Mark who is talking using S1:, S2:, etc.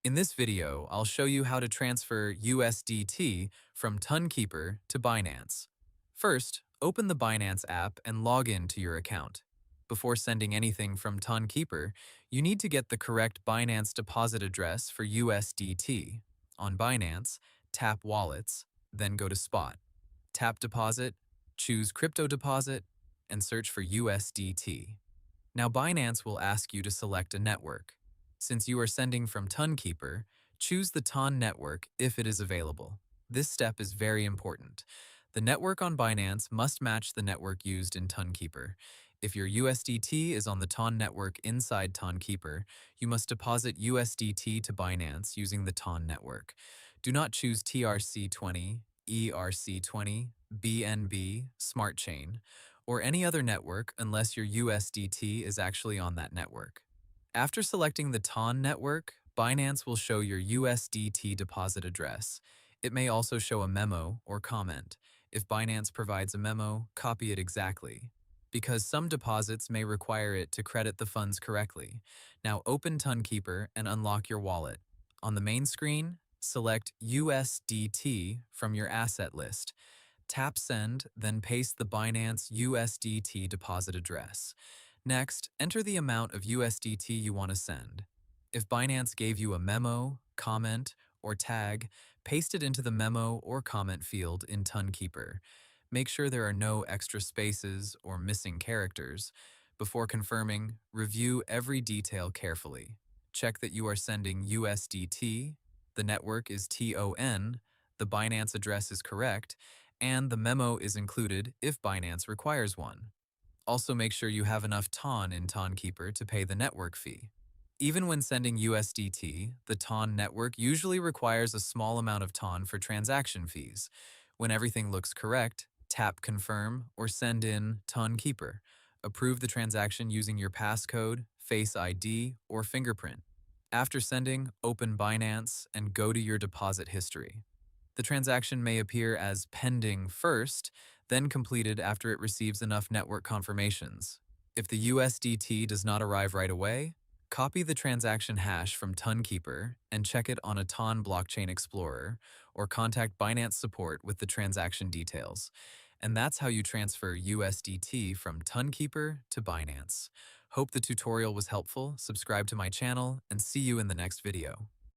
S1: In this video, I'll show you how to transfer USDT from Tonkeeper to Binance. First, open the Binance app and log in to your account. Before sending anything from Tonkeeper, you need to get the correct Binance deposit address for USDT. On Binance, tap Wallets, then go to Spot. Tap Deposit, choose Crypto Deposit, and search for USDT. Now Binance will ask you to select a network. Since you are sending from Tonkeeper, choose the Ton network if it is available. This step is very important. The network on Binance must match the network used in Tonkeeper. If your USDT is on the Ton network inside Tonkeeper, you must deposit USDT to Binance using the Ton network. Do not choose TRC20, ERC20, BNB, Smart Chain, or any other network unless your USDT is actually on that network. After selecting the TON network, Binance will show your USDT deposit address. It may also show a memo or comment. If Binance provides a memo, copy it exactly, because some deposits may require it to credit the funds correctly. Now open Tonkeeper and unlock your wallet. On the main screen, select USDT from your asset list. Tap Send, then paste the Binance USDT deposit address. Next, enter the amount of USDT you want to send. If Binance gave you a memo, comment, or tag, paste it into the memo or comment field in Tonkeeper. Make sure there are no extra spaces or missing characters. Before confirming, review every detail carefully. Check that you are sending USDT, the network is TON, the Binance address is correct, and the memo is included if Binance requires one. Also make sure you have enough TON in Tonkeeper to pay the network fee. Even when sending USDT, the TON network usually requires a small amount of TON for transaction fees. When everything looks correct, tap Confirm or send in Tonkeeper. Approve the transaction using your passcode, Face ID, or fingerprint. After sending, open Binance and go to your deposit history. The transaction may appear as pending first, then completed after it receives enough network confirmations. If the USDT does not arrive right away, copy the transaction hash from Tonkeeper and check it on a Ton blockchain explorer, or contact Binance support with the transaction details. And that's how you transfer USDT from Tonkeeper to Binance. Hope the tutorial was helpful. Subscribe to my channel and see you in the next video.